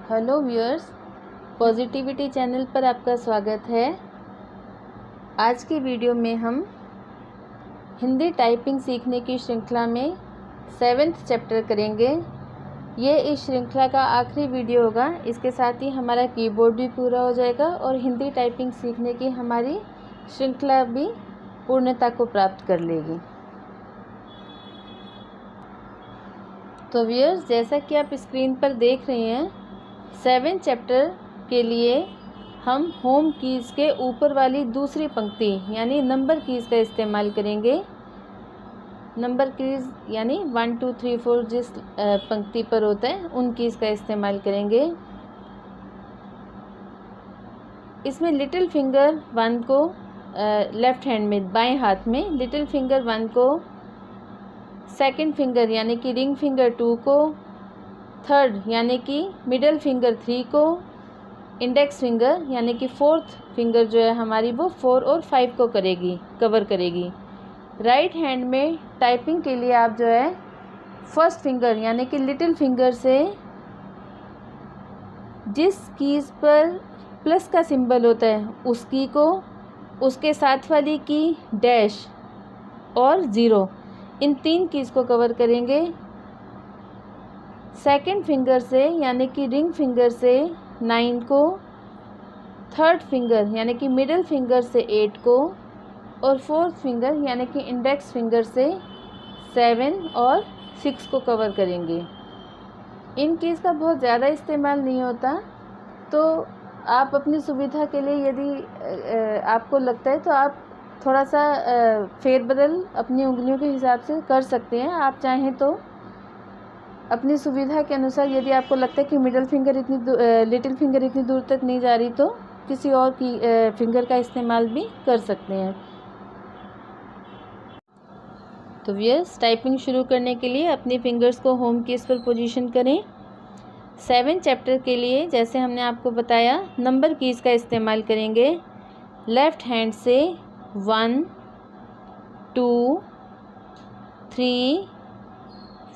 Hello viewers, positivity channel पर आपका स्वागत है। आज की वीडियो में हम हिंदी टाइपिंग सीखने की श्रृंखला में 7th चैप्टर करेंगे। ये इस श्रृंखला का आखिरी वीडियो होगा। इसके साथ ही हमारा कीबोर्ड भी पूरा हो जाएगा और हिंदी टाइपिंग सीखने की हमारी श्रृंखला भी पूर्णता को प्राप्त कर लेगी। तो व्यूअर्स, जैसा कि आप स्क्रीन पर देख रहे हैं, 7th चैप्टर के लिए हम होम कीज़ के ऊपर वाली दूसरी पंक्ति यानी नंबर कीज़ का इस्तेमाल करेंगे। नंबर कीज़ यानी 1 2 3 4 जिस पंक्ति पर होता है उन कीज़ का इस्तेमाल करेंगे। इसमें लिटिल फिंगर 1 को लेफ़्ट हैंड में बाएं हाथ में, लिटिल फिंगर 1 को, सेकंड फिंगर यानी कि रिंग फिंगर 2 को, थर्ड यानी कि मिडल फिंगर 3 को, इंडेक्स फिंगर यानी कि फोर्थ फिंगर जो है हमारी वो 4 और 5 को कवर करेगी। राइट हैंड में टाइपिंग के लिए आप जो है फर्स्ट फिंगर यानी कि लिटिल फिंगर से जिस कीज़ पर प्लस का सिंबल होता है उस की को, उसके साथ वाली की, डैश और ज़ीरो, इन 3 कीज़ को कवर करेंगे। सेकंड फिंगर से यानी कि रिंग फिंगर से 9 को, थर्ड फिंगर यानी कि मिडिल फिंगर से 8 को और फोर्थ फिंगर यानी कि इंडेक्स फिंगर से 7 और 6 को कवर करेंगे। इन कीज़ का बहुत ज़्यादा इस्तेमाल नहीं होता, तो आप अपनी सुविधा के लिए यदि आपको लगता है तो आप थोड़ा सा फेरबदल अपनी उंगलियों के हिसाब से कर सकते हैं। आप चाहें तो अपनी सुविधा के अनुसार, यदि आपको लगता है कि लिटिल फिंगर इतनी दूर तक नहीं जा रही, तो किसी और की फिंगर का इस्तेमाल भी कर सकते हैं। तो व्यूअर्स, टाइपिंग शुरू करने के लिए अपनी फिंगर्स को होम कीज़ पर पोजीशन करें। 7th चैप्टर के लिए जैसे हमने आपको बताया नंबर कीज़ का इस्तेमाल करेंगे। लेफ़्ट हैंड से 1 2 3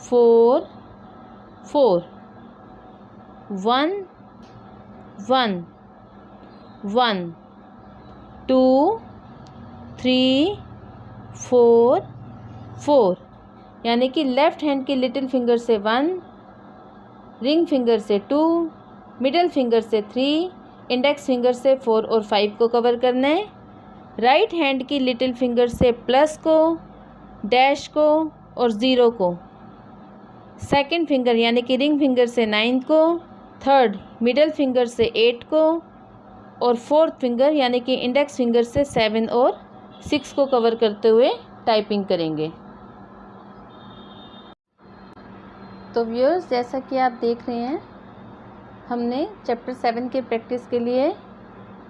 4 4 1 1 1 2 3 4 4 यानी कि लेफ़्ट हैंड की लिटिल फिंगर से 1, रिंग फिंगर से 2, मिडिल फिंगर से 3, इंडेक्स फिंगर से 4 और 5 को कवर करना है। राइट हैंड की लिटिल फिंगर से प्लस को, डैश को और ज़ीरो को, सेकंड फिंगर यानी कि रिंग फिंगर से 9 को, थर्ड मिडिल फिंगर से 8 को और फोर्थ फिंगर यानी कि इंडेक्स फिंगर से 7 और 6 को कवर करते हुए टाइपिंग करेंगे। तो व्यूअर्स, जैसा कि आप देख रहे हैं, हमने चैप्टर 7 के प्रैक्टिस के लिए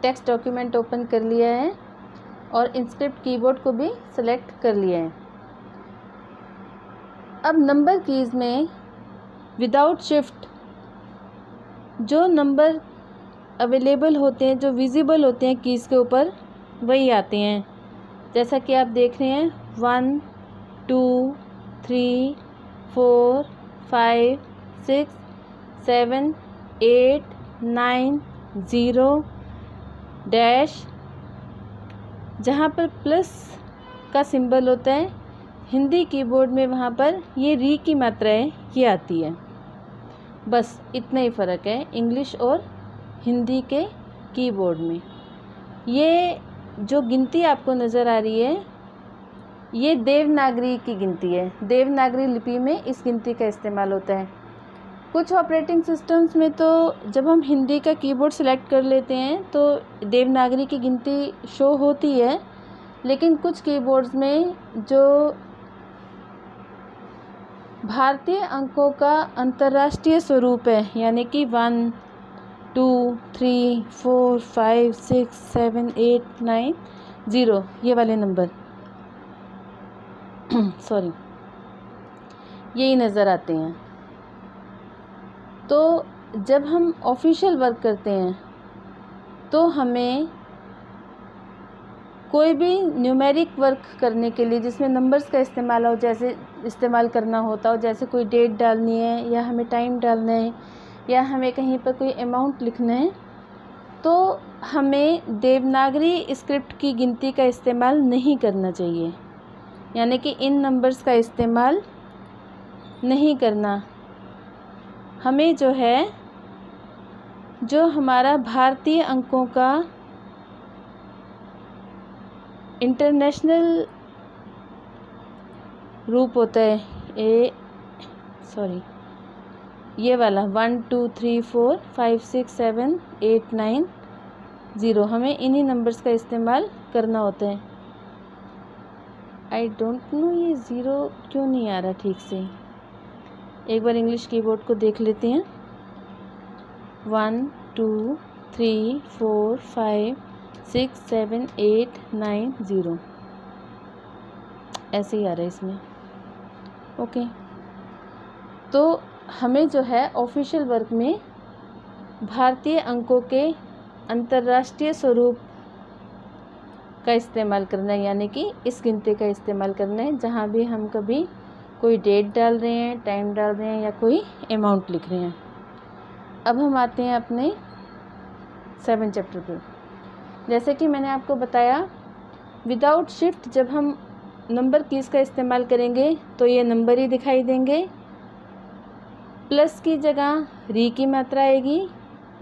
टेक्स्ट डॉक्यूमेंट ओपन कर लिया है और इंस्क्रिप्ट कीबोर्ड को भी सेलेक्ट कर लिया है। अब नंबर कीज़ में विदाउट शिफ्ट जो नंबर अवेलेबल होते हैं, जो विजिबल होते हैं कीज़ के ऊपर, वही आते हैं। जैसा कि आप देख रहे हैं 1 2 3 4 5 6 7 8 9 0 डैश। जहाँ पर प्लस का सिंबल होता है हिंदी कीबोर्ड में, वहाँ पर ये री की मात्रा है, ये आती है। बस इतना ही फ़र्क है इंग्लिश और हिंदी के कीबोर्ड में। ये जो गिनती आपको नज़र आ रही है, ये देवनागरी की गिनती है। देवनागरी लिपि में इस गिनती का इस्तेमाल होता है। कुछ ऑपरेटिंग सिस्टम्स में तो जब हम हिंदी का कीबोर्ड सेलेक्ट कर लेते हैं तो देवनागरी की गिनती शो होती है, लेकिन कुछ कीबोर्ड्स में जो भारतीय अंकों का अंतर्राष्ट्रीय स्वरूप है, यानी कि 1 2 3 4 5 6 7 8 9 0, ये वाले नंबर सॉरी, यही नज़र आते हैं। तो जब हम ऑफिशियल वर्क करते हैं तो हमें कोई भी न्यूमेरिक वर्क करने के लिए जिसमें नंबर्स का इस्तेमाल करना होता हो, जैसे कोई डेट डालनी है या हमें टाइम डालना है या हमें कहीं पर कोई अमाउंट लिखना है तो हमें देवनागरी स्क्रिप्ट की गिनती का इस्तेमाल नहीं करना चाहिए, यानी कि इन नंबर्स का इस्तेमाल नहीं करना। हमें जो है जो हमारा भारतीय अंकों का इंटरनेशनल रूप होता है, ये वाला 1 2 3 4 5 6 7 8 9 0, हमें इन्हीं नंबर्स का इस्तेमाल करना होता है। आई डोंट नो ये 0 क्यों नहीं आ रहा ठीक से, एक बार इंग्लिश कीबोर्ड को देख लेते हैं। 1 2 3 4 5 6 7 8 9 0 ऐसे ही आ रहा है इसमें। ओके, तो हमें जो है ऑफिशियल वर्क में भारतीय अंकों के अंतर्राष्ट्रीय स्वरूप का इस्तेमाल करना है, यानी कि इस गिनती का इस्तेमाल करना है जहाँ भी हम कभी कोई डेट डाल रहे हैं, टाइम डाल रहे हैं या कोई अमाउंट लिख रहे हैं। अब हम आते हैं अपने 7 चैप्टर पर। जैसे कि मैंने आपको बताया, विदाउट शिफ्ट जब हम नंबर कीज़ का इस्तेमाल करेंगे तो ये नंबर ही दिखाई देंगे। प्लस की जगह री की मात्रा आएगी,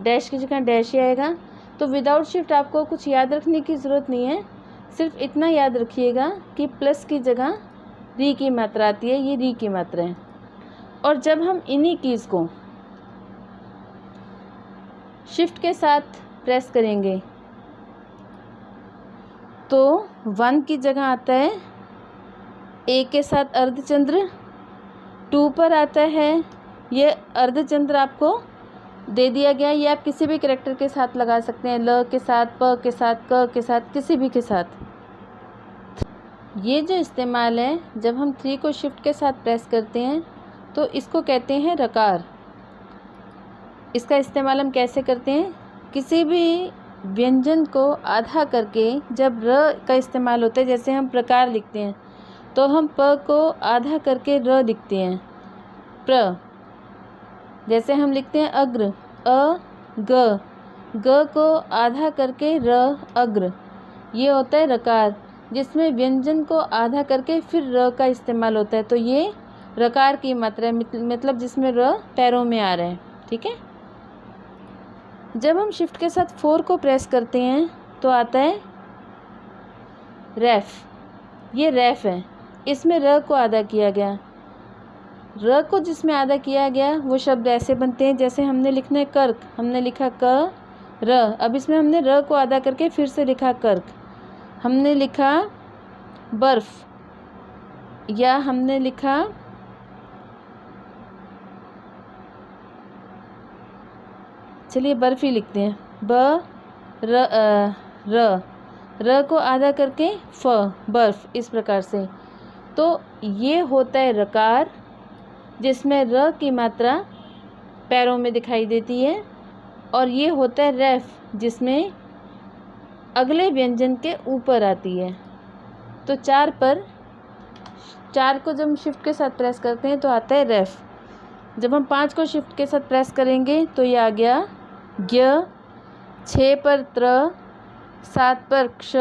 डैश की जगह डैश ही आएगा। तो विदाउट शिफ्ट आपको कुछ याद रखने की ज़रूरत नहीं है, सिर्फ इतना याद रखिएगा कि प्लस की जगह री की मात्रा आती है, ये री की मात्रा है। और जब हम इन्हीं कीज़ को शिफ्ट के साथ प्रेस करेंगे तो 1 की जगह आता है ए के साथ अर्धचंद्र, 2 पर आता है ये अर्धचंद्र आपको दे दिया गया, या आप किसी भी कैरेक्टर के साथ लगा सकते हैं, ल के साथ, प के साथ, क के साथ, किसी भी के साथ। ये जो इस्तेमाल है, जब हम 3 को शिफ्ट के साथ प्रेस करते हैं तो इसको कहते हैं रकार। इसका इस्तेमाल हम कैसे करते हैं, किसी भी व्यंजन को आधा करके जब र का इस्तेमाल होता है, जैसे हम प्रकार लिखते हैं तो हम प को आधा करके र लिखते हैं, प्र। जैसे हम लिखते हैं अग्र, अ ग, ग को आधा करके र अग्र, ये होता है रकार, जिसमें व्यंजन को आधा करके फिर र का इस्तेमाल होता है। तो ये रकार की मात्रा है, मतलब जिसमें र पैरों में आ रहा है। ठीक है, जब हम शिफ्ट के साथ 4 को प्रेस करते हैं तो आता है रैफ, ये रैफ है, इसमें र को आधा किया गया। र को जिसमें आधा किया गया वो शब्द ऐसे बनते हैं, जैसे हमने लिखना है कर्क, हमने लिखा क र, अब इसमें हमने र को आधा करके फिर से लिखा कर्क। हमने लिखा बर्फ, या हमने लिखा चलिए बर्फ ही लिखते हैं, ब र, र को आधा करके फ, बर्फ, इस प्रकार से। तो ये होता है रकार, जिसमें र की मात्रा पैरों में दिखाई देती है, और ये होता है रैफ, जिसमें अगले व्यंजन के ऊपर आती है। तो 4 को जब हम शिफ्ट के साथ प्रेस करते हैं तो आता है रैफ। जब हम 5 को शिफ्ट के साथ प्रेस करेंगे तो ये आ गया ज्ञ, 6 पर त्र, 7 पर क्ष,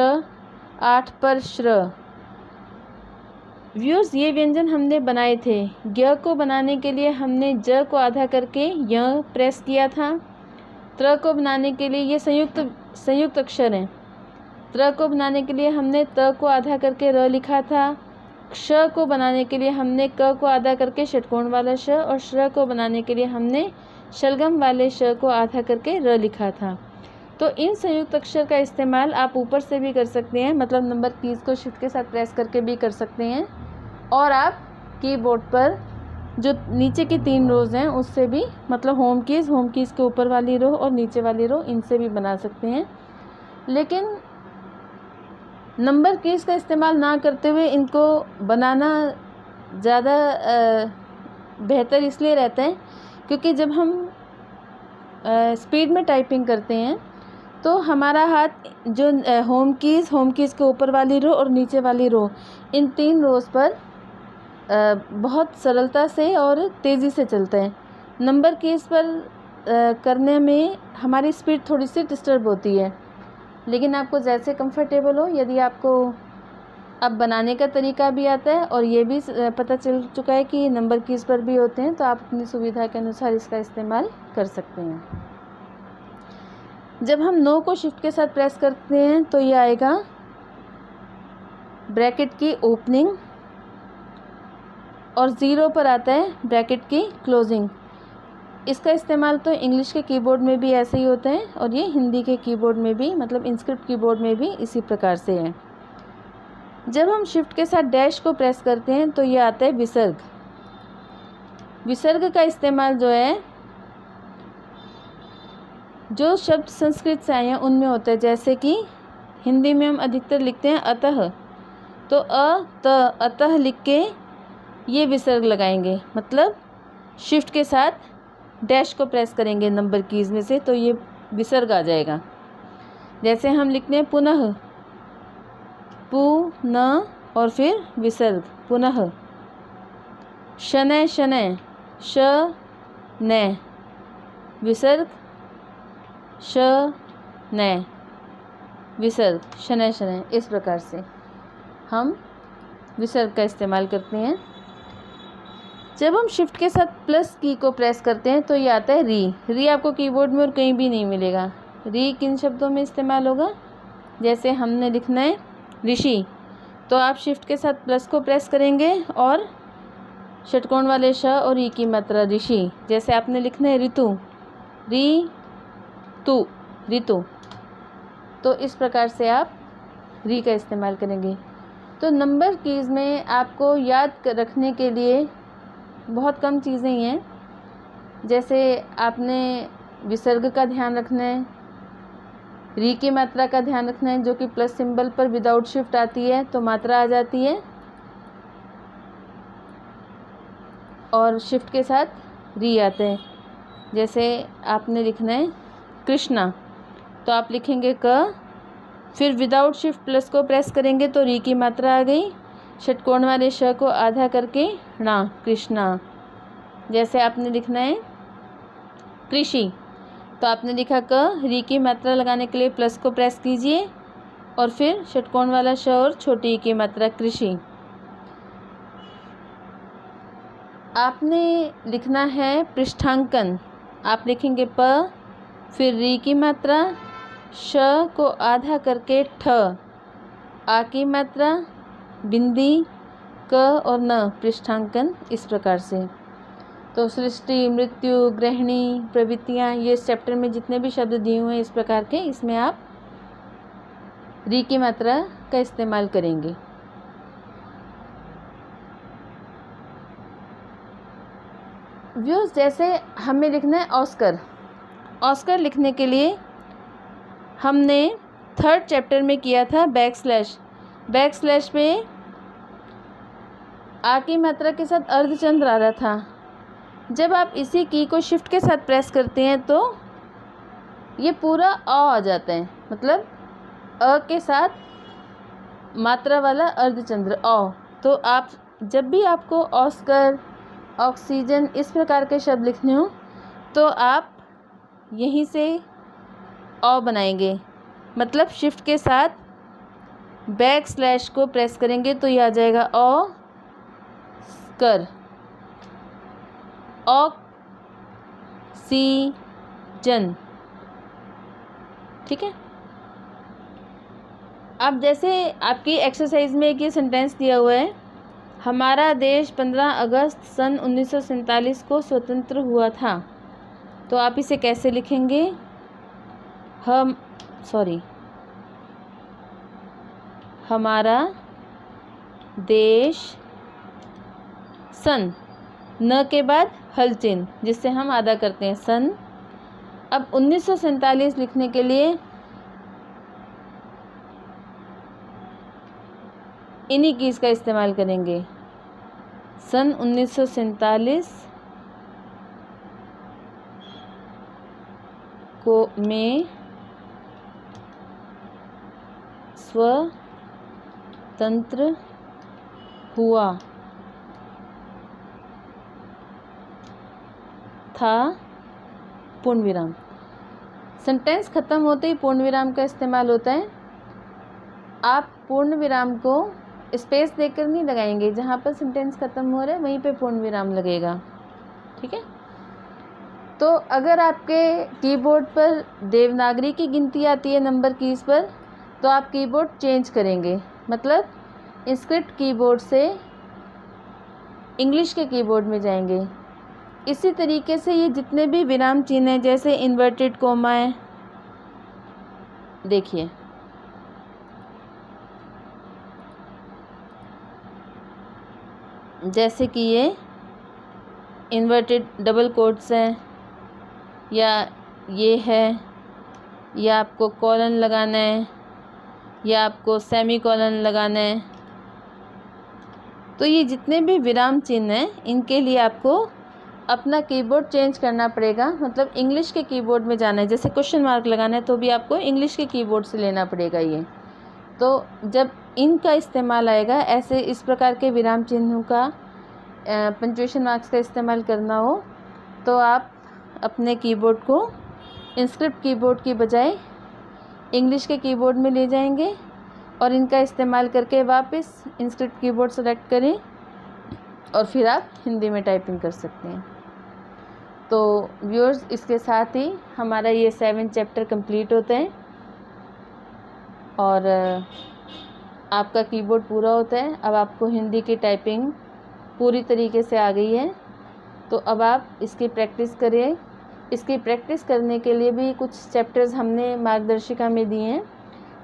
8 पर श्र। व्यूअर्स, ये व्यंजन हमने बनाए थे। ज्ञ को बनाने के लिए हमने ज को आधा करके य प्रेस किया था। त्र को बनाने के लिए ये संयुक्त अक्षर हैं। त्र को बनाने के लिए हमने त को आधा करके र लिखा था। क्ष को बनाने के लिए हमने क को आधा करके षटकोण वाला श, और श्र को बनाने के लिए हमने शलगम वाले श को आधा करके र लिखा था। तो इन संयुक्त अक्षर का इस्तेमाल आप ऊपर से भी कर सकते हैं, मतलब नंबर कीज़ को शिफ्ट के साथ प्रेस करके भी कर सकते हैं, और आप कीबोर्ड पर जो नीचे की 3 रोज़ हैं उससे भी, मतलब होम कीज़ के ऊपर वाली रो और नीचे वाली रो, इनसे भी बना सकते हैं। लेकिन नंबर कीज़ का इस्तेमाल ना करते हुए इनको बनाना ज़्यादा बेहतर इसलिए रहता है क्योंकि जब हम स्पीड में टाइपिंग करते हैं तो हमारा हाथ जो होम कीज़ के ऊपर वाली रो और नीचे वाली रो, इन 3 रोज़ पर बहुत सरलता से और तेज़ी से चलता है। नंबर कीज़ पर करने में हमारी स्पीड थोड़ी सी डिस्टर्ब होती है, लेकिन आपको जैसे कंफर्टेबल हो, यदि आपको अब बनाने का तरीका भी आता है और ये भी पता चल चुका है कि नंबर कीज़ पर भी होते हैं, तो आप अपनी सुविधा के अनुसार इसका इस्तेमाल कर सकते हैं। जब हम 9 को शिफ्ट के साथ प्रेस करते हैं तो ये आएगा ब्रैकेट की ओपनिंग और 0 पर आता है ब्रैकेट की क्लोजिंग। इसका इस्तेमाल तो इंग्लिश के कीबोर्ड में भी ऐसे ही होता है और ये हिंदी के कीबोर्ड में भी, मतलब इंस्क्रिप्ट कीबोर्ड में भी इसी प्रकार से है। जब हम शिफ्ट के साथ डैश को प्रेस करते हैं तो ये आता है विसर्ग। विसर्ग का इस्तेमाल जो है, जो शब्द संस्कृत से आए हैं उनमें होता है, जैसे कि हिंदी में हम अधिकतर लिखते हैं अतः, तो अतः लिख के ये विसर्ग लगाएंगे, मतलब शिफ्ट के साथ डैश को प्रेस करेंगे नंबर कीज़ में से, तो ये विसर्ग आ जाएगा। जैसे हम लिखते हैं पुनः, पुनः और फिर विसर्ग पुनः, शनय शनय, शनय विसर्ग, शनय विसर्ग, शनय शनय। इस प्रकार से हम विसर्ग का इस्तेमाल करते हैं। जब हम शिफ्ट के साथ प्लस की को प्रेस करते हैं तो ये आता है री। री आपको कीबोर्ड में और कहीं भी नहीं मिलेगा। री किन शब्दों में इस्तेमाल होगा, जैसे हमने लिखना है ऋषि, तो आप शिफ्ट के साथ प्लस को प्रेस करेंगे और षटकोण वाले श और ई की मात्रा ऋषि। जैसे आपने लिखना है ऋतु, री तु, ऋतु, तो इस प्रकार से आप री का इस्तेमाल करेंगे। तो नंबर कीज़ में आपको याद रखने के लिए बहुत कम चीज़ें ही हैं, जैसे आपने विसर्ग का ध्यान रखना है, री की मात्रा का ध्यान रखना है, जो कि प्लस सिंबल पर विदाउट शिफ्ट आती है तो मात्रा आ जाती है, और शिफ्ट के साथ री आते हैं। जैसे आपने लिखना है कृष्णा, तो आप लिखेंगे क, फिर विदाउट शिफ्ट प्लस को प्रेस करेंगे तो री की मात्रा आ गई, षटकोण वाले श को आधा करके णा, कृष्णा। जैसे आपने लिखना है कृषि, तो आपने लिखा क, री की मात्रा लगाने के लिए प्लस को प्रेस कीजिए और फिर षटकोण वाला श और छोटी ई की मात्रा कृषि। आपने लिखना है पृष्ठांकन, आप लिखेंगे प, फिर री की मात्रा, श को आधा करके ठ, आ की मात्रा, बिंदी, क और न, पृष्ठांकन। इस प्रकार से तो सृष्टि, मृत्यु, गृहिणी, प्रवृत्तियाँ, ये इस चैप्टर में जितने भी शब्द दिए हुए हैं इस प्रकार के, इसमें आप री की मात्रा का इस्तेमाल करेंगे। व्यूज़, जैसे हमें लिखना है ऑस्कर। ऑस्कर लिखने के लिए हमने 3rd चैप्टर में किया था बैकस्लैश। बैकस्लैश पे आ की मात्रा के साथ अर्धचंद्र आ रहा था। जब आप इसी की को शिफ्ट के साथ प्रेस करते हैं तो ये पूरा अ आ जाता है, मतलब अ के साथ मात्रा वाला अर्धचंद्र अ। तो आप जब भी आपको ऑस्कर, ऑक्सीजन, इस प्रकार के शब्द लिखने हो तो आप यहीं से अ बनाएंगे, मतलब शिफ्ट के साथ बैक स्लैश को प्रेस करेंगे तो ये आ जाएगा अ कर, ऑक्सीजन। ठीक है। अब जैसे आपकी एक्सरसाइज में एक ये सेंटेंस दिया हुआ है, हमारा देश 15 अगस्त सन 1947 को स्वतंत्र हुआ था, तो आप इसे कैसे लिखेंगे? हमारा देश सन, न के बाद हल चिन्ह जिससे हम आधा करते हैं, सन। अब 1947 लिखने के लिए इन्हीं कीज का इस्तेमाल करेंगे। सन 1947 को में स्वतंत्र हुआ था पूर्ण विराम। सेंटेंस ख़त्म होते ही पूर्ण विराम का इस्तेमाल होता है। आप पूर्ण विराम को स्पेस देकर नहीं लगाएंगे, जहाँ पर सेंटेंस ख़त्म हो रहा है वहीं पे पूर्ण विराम लगेगा। ठीक है। तो अगर आपके कीबोर्ड पर देवनागरी की गिनती आती है नंबर कीज़ पर, तो आप कीबोर्ड चेंज करेंगे, मतलब स्क्रिप्ट कीबोर्ड से इंग्लिश के कीबोर्ड में जाएंगे। इसी तरीके से ये जितने भी विराम चिन्ह हैं, जैसे इन्वर्टेड कोमा है, देखिए जैसे कि ये इन्वर्टेड डबल कोट्स हैं, या ये है, या आपको कॉलन लगाना है, या आपको सेमी कॉलन लगाना है। तो ये जितने भी विराम चिन्ह हैं, इनके लिए आपको अपना कीबोर्ड चेंज करना पड़ेगा, मतलब इंग्लिश के कीबोर्ड में जाना है। जैसे क्वेश्चन मार्क लगाना है तो भी आपको इंग्लिश के कीबोर्ड से लेना पड़ेगा ये। तो जब इनका इस्तेमाल आएगा, ऐसे इस प्रकार के विराम चिन्हों का पंक्चुएशन मार्क्स का इस्तेमाल करना हो, तो आप अपने कीबोर्ड को इंस्क्रिप्ट कीबोर्ड की बजाय इंग्लिश के कीबोर्ड में ले जाएंगे और इनका इस्तेमाल करके वापस इंस्क्रिप्ट कीबोर्ड सेलेक्ट करें और फिर आप हिंदी में टाइपिंग कर सकते हैं। तो व्यूअर्स, इसके साथ ही हमारा ये 7 चैप्टर कंप्लीट होते हैं और आपका कीबोर्ड पूरा होता है। अब आपको हिंदी की टाइपिंग पूरी तरीके से आ गई है, तो अब आप इसकी प्रैक्टिस करिए। इसकी प्रैक्टिस करने के लिए भी कुछ चैप्टर्स हमने मार्गदर्शिका में दिए हैं।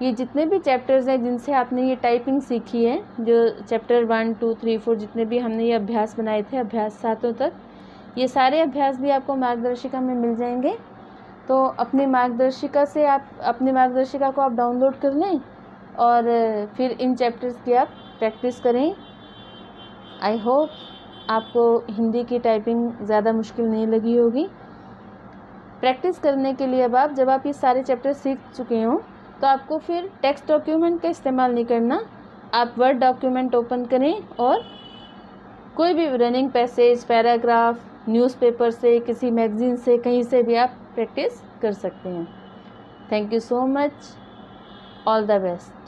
ये जितने भी चैप्टर्स हैं जिनसे आपने ये टाइपिंग सीखी है, जो चैप्टर 1, 2, 3, 4 जितने भी हमने ये अभ्यास बनाए थे, अभ्यास 7 तक, ये सारे अभ्यास भी आपको मार्गदर्शिका में मिल जाएंगे। तो अपनी मार्गदर्शिका से अपनी मार्गदर्शिका को आप डाउनलोड कर लें और फिर इन चैप्टर्स की आप प्रैक्टिस करें। आई होप आपको हिंदी की टाइपिंग ज़्यादा मुश्किल नहीं लगी होगी। प्रैक्टिस करने के लिए अब जब आप ये सारे चैप्टर सीख चुके हों, तो आपको फिर टेक्स्ट डॉक्यूमेंट का इस्तेमाल नहीं करना। आप वर्ड डॉक्यूमेंट ओपन करें और कोई भी रनिंग पैसेज, पैराग्राफ, न्यूज़पेपर से, किसी मैगज़ीन से, कहीं से भी आप प्रैक्टिस कर सकते हैं। Thank you so much. All the best.